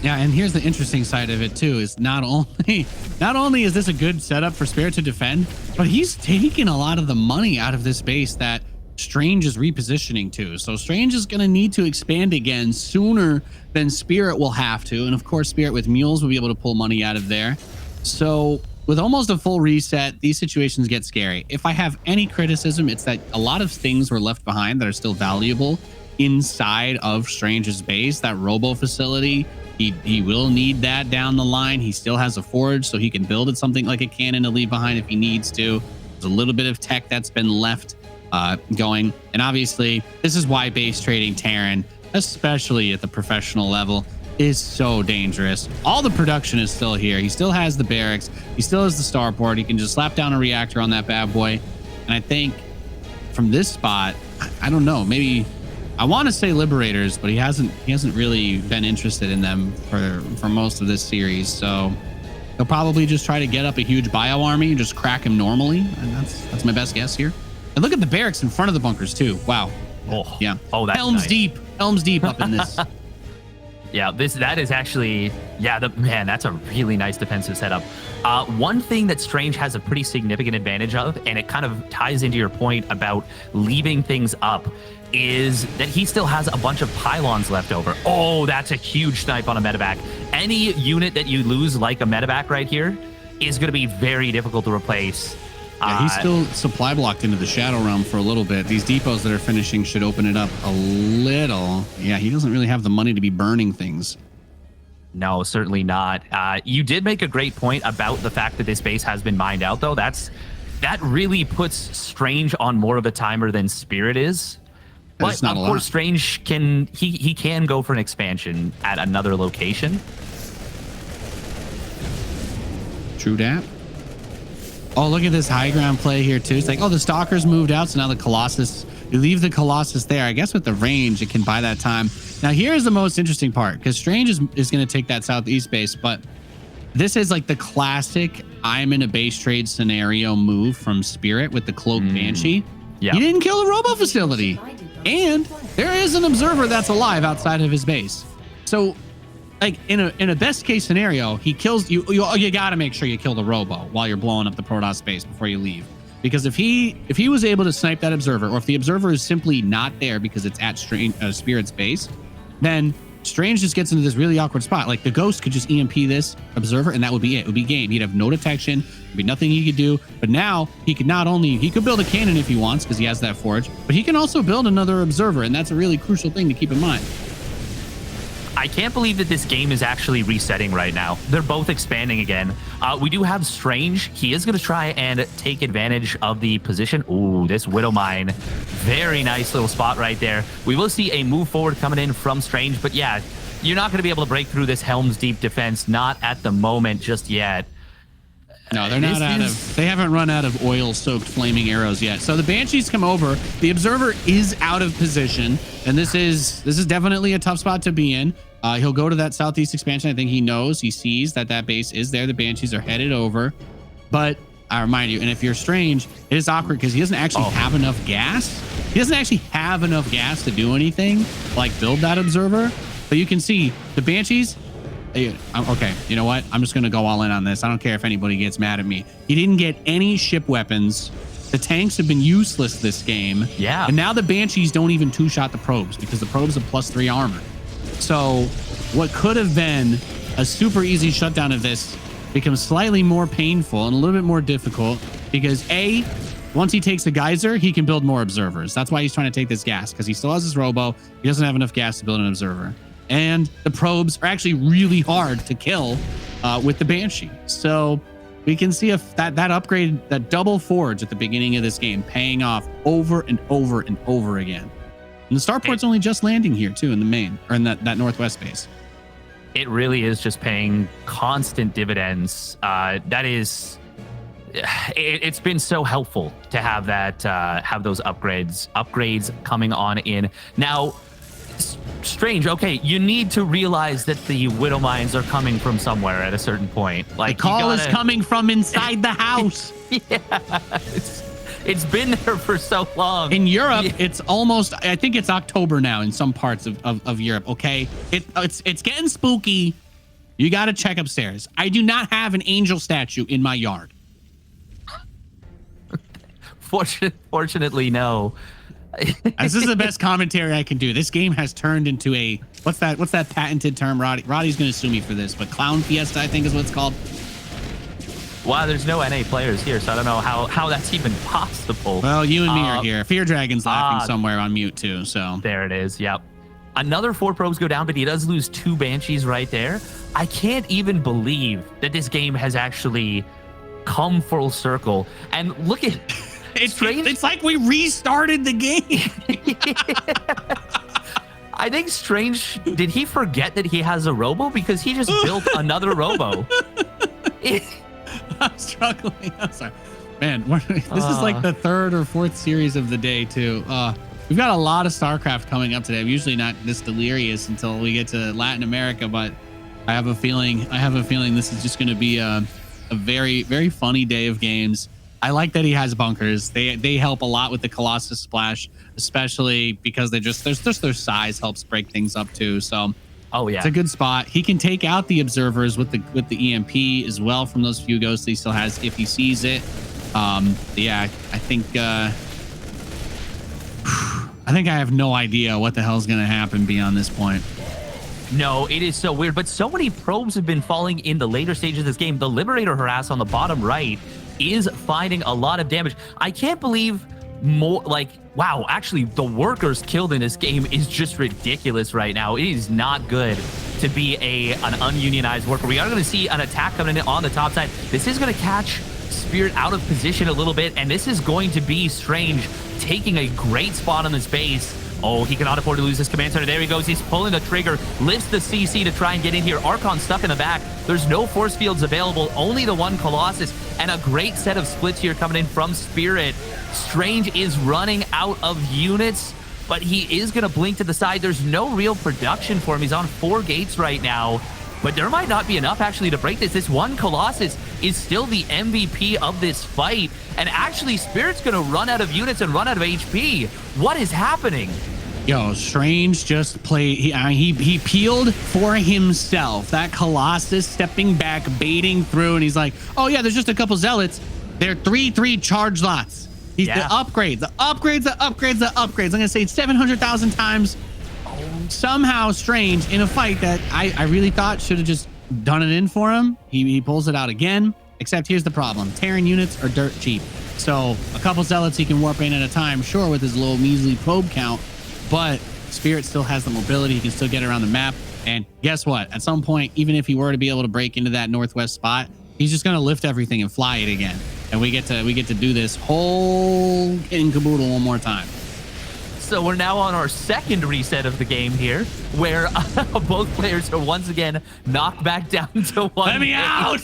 Yeah, and here's the interesting side of it too, is not only is this a good setup for Spirit to defend, but he's taking a lot of the money out of this base that Strange is repositioning to. So Strange is going to need to expand again sooner than Spirit will have to. And of course, Spirit with mules will be able to pull money out of there. So with almost a full reset, these situations get scary. If I have any criticism, it's that a lot of things were left behind that are still valuable inside of Strange's base. That robo facility, he will need that down the line. He still has a forge, so he can build it something like a cannon to leave behind if he needs to. There's a little bit of tech that's been left going. And obviously, this is why base trading Terran, especially at the professional level, is so dangerous. All the production is still here. He still has the barracks. He still has the starport. He can just slap down a reactor on that bad boy. And I think from this spot, I don't know, maybe... I want to say Liberators, but he hasn't really been interested in them for most of this series. So he'll probably just try to get up a huge bio army and just crack him normally. And that's my best guess here. And look at the barracks in front of the bunkers too. Wow.
Oh
yeah.
Oh, that's
Helm's
nice.
Deep. Helm's Deep up in this.
Yeah, that is actually, yeah, man, that's a really nice defensive setup. One thing that Strange has a pretty significant advantage of, and it kind of ties into your point about leaving things up, is that he still has a bunch of pylons left over. Oh, that's a huge snipe on a medevac. Any unit that you lose, like a medevac right here, is going to be very difficult to replace.
Yeah, he's still supply blocked into the Shadow Realm for a little bit. These depots that are finishing should open it up a little. Yeah, he doesn't really have the money to be burning things.
No, certainly not. You did make a great point about the fact that this base has been mined out, though. That really puts Strange on more of a timer than Spirit is. But of course, Strange can go for an expansion at another location.
True dat. Oh, look at this high ground play here too. It's like, oh, the Stalkers moved out, so now the Colossus You leave the Colossus there. I guess with the range, it can buy that time. Now, here's the most interesting part, because Strange is going to take that southeast base, but this is like the classic I'm in a base trade scenario move from Spirit with the Cloak Banshee. Yeah. He didn't kill the Robo facility. And there is an observer that's alive outside of his base. So, like in a best case scenario, he kills you. You got to make sure you kill the Robo while you're blowing up the Protoss base before you leave. Because if he was able to snipe that observer, or if the observer is simply not there because it's at Spirit's base, then Strange just gets into this really awkward spot. Like the Ghost could just EMP this observer and that would be it. It would be game. He'd have no detection. There'd be nothing he could do. But now he could he could build a cannon if he wants because he has that forge, but he can also build another observer. And that's a really crucial thing to keep in mind.
I can't believe that this game is actually resetting right now. They're both expanding again. We do have Strange. He is going to try and take advantage of the position. Ooh, this Widow Mine. Very nice little spot right there. We will see a move forward coming in from Strange, but yeah, you're not going to be able to break through this Helm's Deep defense. Not at the moment just yet.
No, they're not they haven't run out of oil-soaked flaming arrows yet. So the Banshees come over. The Observer is out of position, and this is definitely a tough spot to be in. He'll go to that southeast expansion. I think he sees that base is there. The Banshees are headed over. But I remind you, and if you're Strange, it is awkward because he doesn't actually have enough gas. He doesn't actually have enough gas to do anything, like build that Observer. But you can see the Banshees. Okay, you know what? I'm just going to go all in on this. I don't care if anybody gets mad at me. He didn't get any ship weapons. The tanks have been useless this game.
Yeah.
And now the Banshees don't even two-shot the probes because the probes have +3 armor. So what could have been a super easy shutdown of this becomes slightly more painful and a little bit more difficult because once he takes the geyser, he can build more observers. That's why he's trying to take this gas, because he still has his Robo. He doesn't have enough gas to build an observer. And the probes are actually really hard to kill with the Banshee. So we can see that upgrade, that double forge at the beginning of this game, paying off over and over and over again. And the starport's only just landing here too in the main, or in that northwest base.
It really is just paying constant dividends. It's been so helpful to have that, have those upgrades coming on in. Now, Strange, okay, you need to realize that the Widow Mines are coming from somewhere at a certain point. Like,
the call is coming from inside the house.
Yeah, it's been there for so long.
In Europe, it's almost, I think it's October now in some parts of Europe, okay? It's getting spooky. You got to check upstairs. I do not have an angel statue in my yard.
Fortunately, no.
This is the best commentary I can do. This game has turned into a what's that patented term? Roddy's gonna sue me for this, but Clown Fiesta, I think is what it's called.
Wow, there's no NA players here, so I don't know how that's even possible.
Well, you and me are here. Fear Dragon's laughing somewhere on mute too. So
there it is. Yep. Another 4 probes go down, but he does lose 2 Banshees right there. I can't even believe that this game has actually come full circle. And look at.
It's like we restarted the game.
I think Strange, did he forget that he has a Robo? Because he just built another Robo.
I'm struggling. I'm sorry. Man, this is like the 3rd or 4th series of the day, too. We've got a lot of StarCraft coming up today. I'm usually not this delirious until we get to Latin America, but I have a feeling this is just going to be a very, very funny day of games. I like that he has bunkers. They help a lot with the Colossus splash, especially because their size helps break things up too. So, it's a good spot. He can take out the observers with the EMP as well from those few ghosts that he still has if he sees it. I think I have no idea what the hell is going to happen beyond this point.
No, it is so weird. But so many probes have been falling in the later stages of this game. The Liberator Harass on the bottom right is finding a lot of damage. I can't believe more, like, wow, actually the workers killed in this game is just ridiculous right now. It is not good to be an ununionized worker. We are going to see an attack coming in on the top side. This is going to catch Spirit out of position a little bit, and this is going to be Strange taking a great spot on this base, Oh, he cannot afford to lose this command center. There he goes. He's pulling the trigger, lifts the CC to try and get in here. Archon stuck in the back. There's no force fields available, only the one Colossus, and a great set of splits here coming in from Spirit. Strange is running out of units, but he is going to blink to the side. There's no real production for him. He's on 4 gates right now, but there might not be enough actually to break this. This one Colossus is still the MVP of this fight, and actually Spirit's going to run out of units and run out of HP. What is happening?
Yo, Strange just played. He peeled for himself. That Colossus stepping back, baiting through, and he's like, "Oh yeah, there's just a couple zealots. They're 3/3 charge lots. He's the upgrades, the upgrades, the upgrades, the upgrades." I'm gonna say it 700,000 times. Somehow, Strange in a fight that I really thought should have just done it in for him. He pulls it out again. Except here's the problem: Terran units are dirt cheap. So a couple zealots he can warp in at a time, sure, with his low measly probe count. But Spirit still has the mobility. He can still get around the map. And guess what? At some point, even if he were to be able to break into that northwest spot, he's just going to lift everything and fly it again. And we get to do this whole kit and caboodle one more time.
So we're now on our second reset of the game here, where both players are once again knocked back down to 1.
Let me out!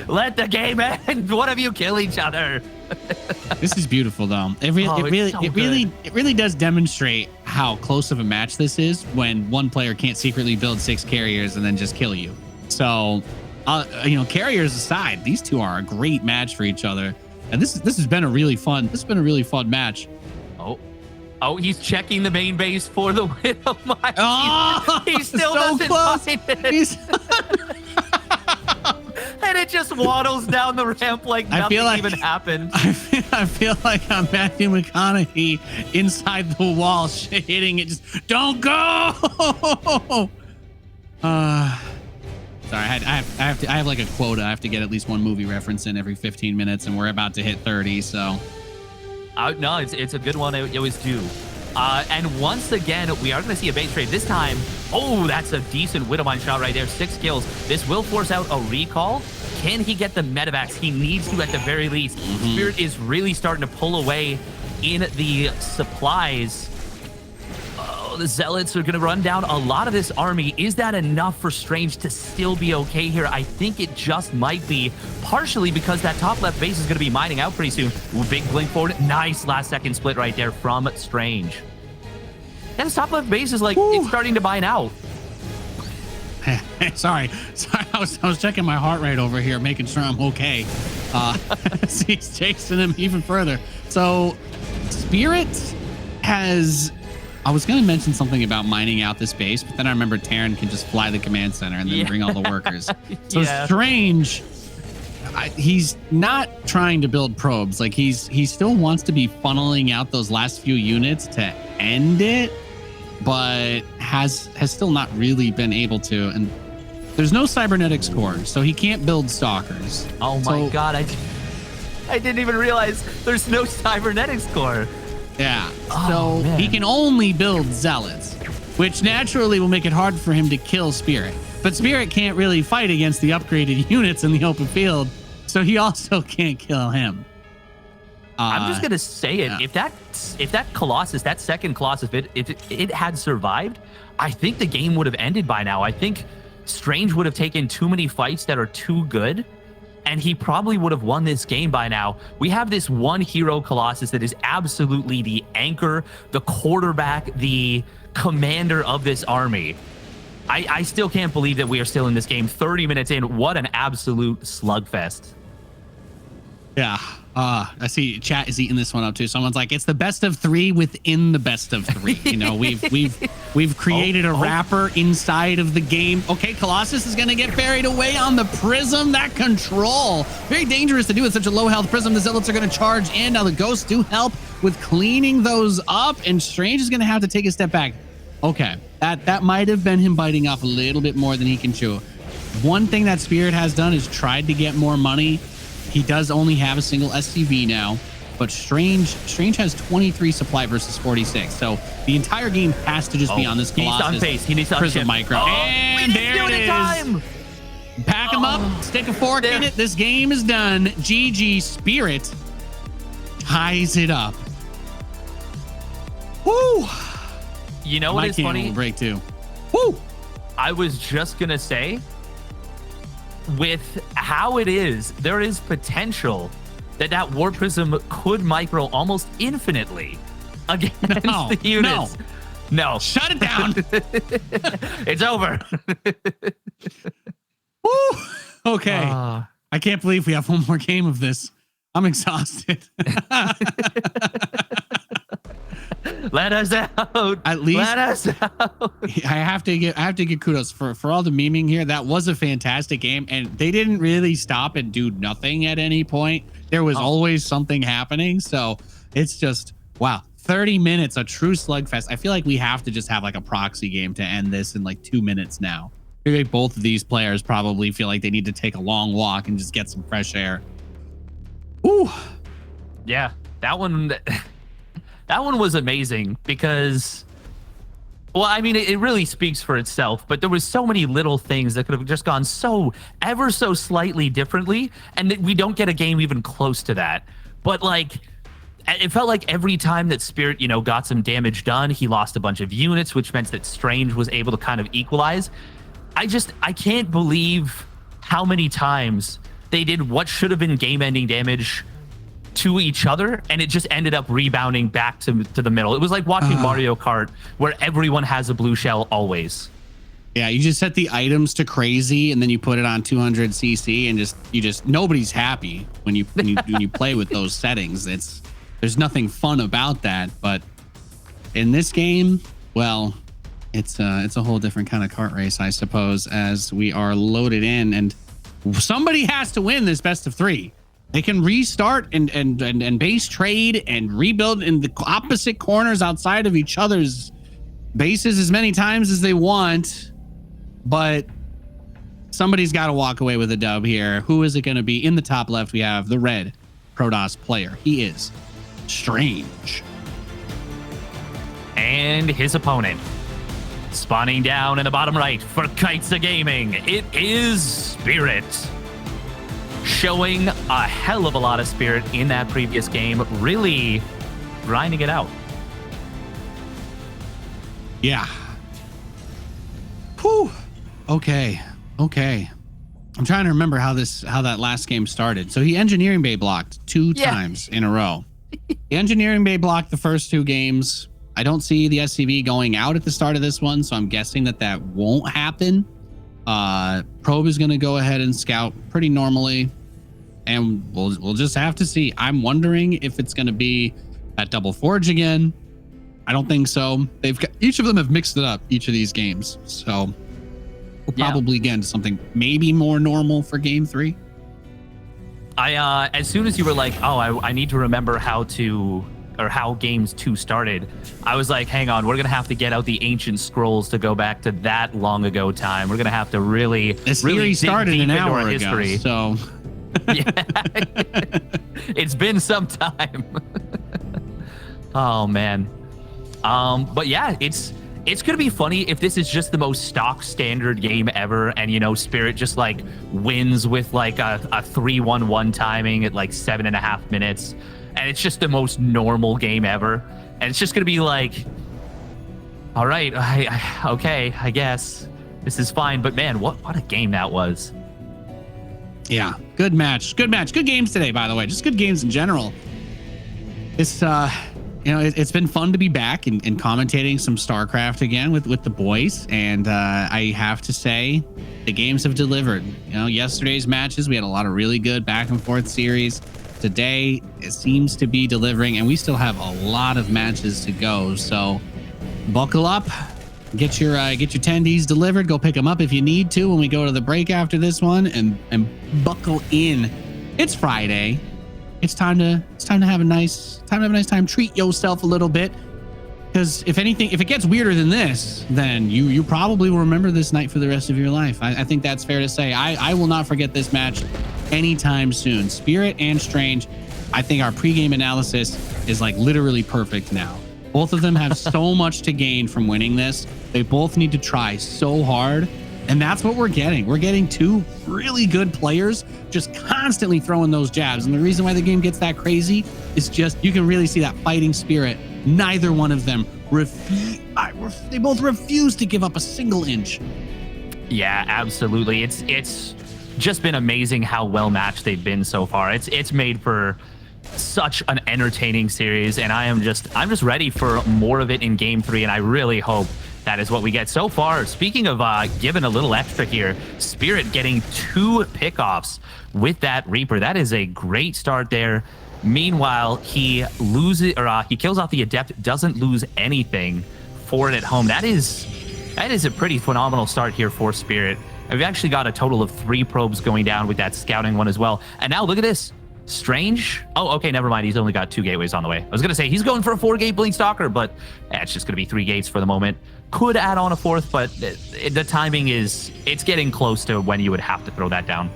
Let the game end. One of you kill each other.
This is beautiful, though. It really does demonstrate how close of a match this is when one player can't secretly build 6 carriers and then just kill you. So, carriers aside, these two are a great match for each other, and this has been a really fun. This has been a really fun match.
Oh, he's checking the main base for the Widowmine.
Oh,
he still
so
doesn't
close.
find it. And it just waddles down the ramp like nothing even happened.
I feel like I'm Matthew McConaughey inside the wall, hitting it. Just don't go. Sorry, I have like a quota. I have to get at least one movie reference in every 15 minutes, and we're about to hit 30. So,
no, it's a good one. It was due. And once again, we are going to see a base trade. This time, that's a decent Widowmine shot right there. 6 kills. This will force out a recall. Can he get the medevacs? He needs to at the very least. Spirit is really starting to pull away in the supplies. The Zealots are going to run down a lot of this army. Is that enough for Strange to still be okay here? I think it just might be, partially because that top left base is going to be mining out pretty soon. Big blink forward. Nice last second split right there from Strange. And his top left base is like, it's starting to mine out.
Sorry. I was checking my heart rate over here, making sure I'm okay. He's chasing him even further. So Spirit has... I was going to mention something about mining out this base, but then I remember Terran can just fly the command center and then bring all the workers. So Strange, he's not trying to build probes. Like he still wants to be funneling out those last few units to end it, but has still not really been able to. And there's no cybernetics core, so he can't build stalkers.
Oh my God, I didn't even realize there's no cybernetics core.
Yeah, so he can only build zealots, which naturally will make it hard for him to kill Spirit. But Spirit can't really fight against the upgraded units in the open field, so he also can't kill him.
I'm just gonna say it. Yeah. If that Colossus, that second Colossus, if it had survived, I think the game would have ended by now. I think Strange would have taken too many fights that are too good, and he probably would have won this game by now. We have this one hero Colossus that is absolutely the anchor, the quarterback, the commander of this army. I still can't believe that we are still in this game 30 minutes in. What an absolute slugfest.
Yeah. I see chat is eating this one up too. Someone's like, it's the best of 3 within the best of 3. You know, we've created a wrapper inside of the game. Okay, Colossus is gonna get buried away on the prism. That control, very dangerous to do with such a low health prism. The Zealots are gonna charge in. Now the ghosts do help with cleaning those up, and Strange is gonna have to take a step back. Okay, that might have been him biting off a little bit more than he can chew. One thing that Spirit has done is tried to get more money. He does only have a single SCV now, but Strange has 23 supply versus 46. So the entire game has to just be on this Colossus.
He needs to
Prism Micro. And there it is. Pack him up, stick a fork in it. This game is done. GG. Spirit ties it up. Woo!
You know what is funny?
Break too. Woo!
I was just gonna say, with how it is, there is potential that Warp Prism could micro almost infinitely against the units. No.
Shut it down.
It's over.
Woo! Okay. I can't believe we have one more game of this. I'm exhausted.
Let us out.
At least
let us out.
I have to give kudos for all the memeing here. That was a fantastic game, and they didn't really stop and do nothing at any point. There was always something happening. So it's just wow. 30 minutes, a true slugfest. I feel like we have to just have like a proxy game to end this in like 2 minutes now. I feel like both of these players probably feel like they need to take a long walk and just get some fresh air. Ooh.
Yeah, that one was amazing because, well, I mean, it really speaks for itself, but there was so many little things that could have just gone ever so slightly differently, and we don't get a game even close to that. But like, it felt like every time that Spirit, got some damage done, he lost a bunch of units, which meant that Strange was able to kind of equalize. I can't believe how many times they did what should have been game-ending damage to each other, and it just ended up rebounding back to the middle. It was like watching Mario Kart, where everyone has a blue shell always.
Yeah, you just set the items to crazy, and then you put it on 200 CC, and just nobody's happy when you play with those settings. There's nothing fun about that. But in this game, well, it's a whole different kind of kart race, I suppose, as we are loaded in, and somebody has to win this best of 3. They can restart and base trade and rebuild in the opposite corners outside of each other's bases as many times as they want, but somebody's got to walk away with a dub here. Who is it going to be? In the top left, we have the red Protoss player. He is Strange.
And his opponent, spawning down in the bottom right for Kites Gaming, it is Spirit. Showing a hell of a lot of spirit in that previous game, really grinding it out.
Yeah. Whew. Okay. I'm trying to remember how that last game started. So he engineering bay blocked 2 times in a row. The engineering bay blocked the first 2 games. I don't see the SCV going out at the start of this one, so I'm guessing that won't happen. Probe is going to go ahead and scout pretty normally, and we'll just have to see. I'm wondering if it's going to be at Double Forge again. I don't think so. Each of them have mixed it up each of these games, so we'll probably get into something maybe more normal for game 3.
I as soon as you were like, I need to remember how games 2 started, I was like, hang on, we're gonna have to get out the ancient scrolls to go back to that long ago time. We're gonna have to really
started an hour ago, so
yeah. It's been some time. Oh man. But yeah, it's gonna be funny if this is just the most stock standard game ever, and Spirit just like wins with like a 3-1-1 timing at like 7.5 minutes, and it's just the most normal game ever, and it's just gonna be like, all right, okay, I guess this is fine. But man, what a game that was.
Yeah, good match, good games today, by the way, just good games in general. It's it's been fun to be back and commentating some StarCraft again with the boys, and I have to say the games have delivered. Yesterday's matches, we had a lot of really good back and forth series. Today it seems to be delivering, and we still have a lot of matches to go, so buckle up, get your tendies delivered, go pick them up if you need to when we go to the break after this one, and buckle in. It's Friday. It's time to have a nice time. Treat yourself a little bit, because if it gets weirder than this, then you probably will remember this night for the rest of your life. I think that's fair to say. I will not forget this match anytime soon. Spirit and Strange, I think our pregame analysis is like literally perfect now. Both of them have so much to gain from winning this. They both need to try so hard. And that's what we're getting. We're getting 2 really good players just constantly throwing those jabs. And the reason why the game gets that crazy is just you can really see that fighting spirit. Neither one of them they both refuse to give up a single inch.
Yeah, absolutely. It's just been amazing how well matched they've been so far. It's made for such an entertaining series, and I'm just ready for more of it in game 3, and I really hope that is what we get so far. Speaking of giving a little extra here, Spirit getting 2 pickoffs with that Reaper. That is a great start there. Meanwhile, he kills off the Adept, doesn't lose anything for it at home. That is a pretty phenomenal start here for Spirit. We've actually got a total of 3 probes going down with that scouting one as well. And now look at this. Strange. Oh, okay, never mind. He's only got 2 gateways on the way. I was going to say he's going for a 4-gate Blink Stalker, but it's just going to be 3 gates for the moment. Could add on a 4th, but the timing it's getting close to when you would have to throw that down.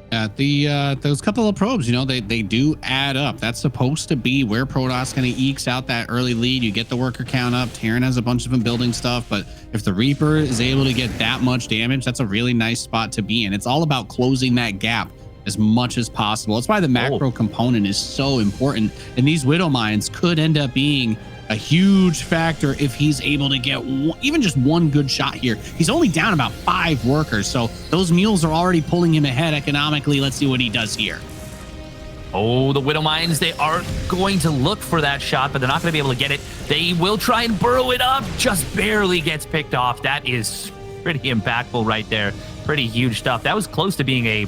Those couple of probes, they do add up. That's supposed to be where Protoss kind of ekes out that early lead. You get the worker count up. Terran has a bunch of them building stuff, but if the Reaper is able to get that much damage, that's a really nice spot to be in. It's all about closing that gap as much as possible. That's why the macro component is so important. And these Widow Mines could end up being a huge factor if he's able to get even just 1 good shot here. He's only down about 5 workers, so those mules are already pulling him ahead economically. Let's see what he does here.
Oh, the Widow Mines, they are going to look for that shot, but they're not going to be able to get it. They will try and burrow it up, just barely gets picked off. That is pretty impactful right there. Pretty huge stuff. That was close to being a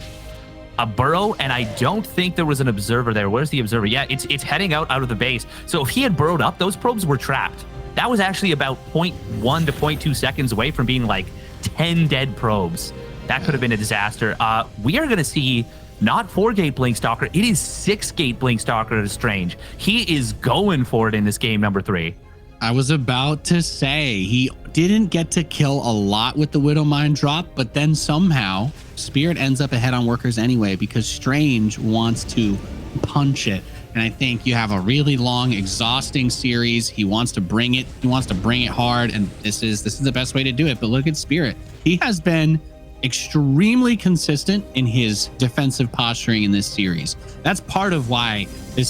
burrow, and I don't think there was an observer there. Where's the observer? Yeah, it's heading out of the base. So if he had burrowed up, those probes were trapped. That was actually about 0.1 to 0.2 seconds away from being like 10 dead probes. That could have been a disaster. We are going to see not 4-gate Blink Stalker. It is 6-gate Blink Stalker to Strange. He is going for it in this game number 3.
I was about to say he didn't get to kill a lot with the Widow Mine drop, but then somehow Spirit ends up ahead on workers anyway because Strange wants to punch it. And I think you have a really long, exhausting series. He wants to bring it. He wants to bring it hard, and this is the best way to do it. But look at Spirit. He has been extremely consistent in his defensive posturing in this series. That's part of why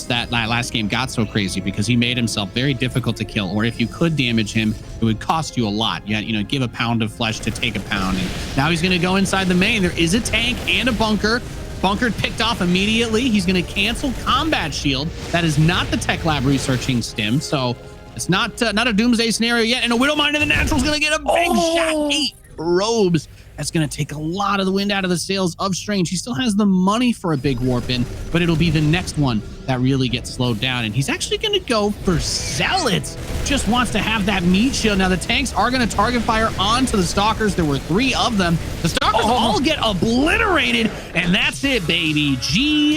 that last game got so crazy, because he made himself very difficult to kill, or if you could damage him, it would cost you a lot. You give a pound of flesh to take a pound. And now he's going to go inside the main. There is a tank and a bunker. Bunker picked off immediately. He's going to cancel combat shield. That is not the tech lab researching stim, so it's not a doomsday scenario yet. And a Widow Mine in the natural is going to get a big shot. 8 probes. That's going to take a lot of the wind out of the sails of Strange. He still has the money for a big warp in, but it'll be the next one that really gets slowed down. And he's actually going to go for Zealots. Just wants to have that meat shield. Now the tanks are going to target fire onto the Stalkers. There were 3 of them. The Stalkers all get obliterated, and that's it, baby. GG.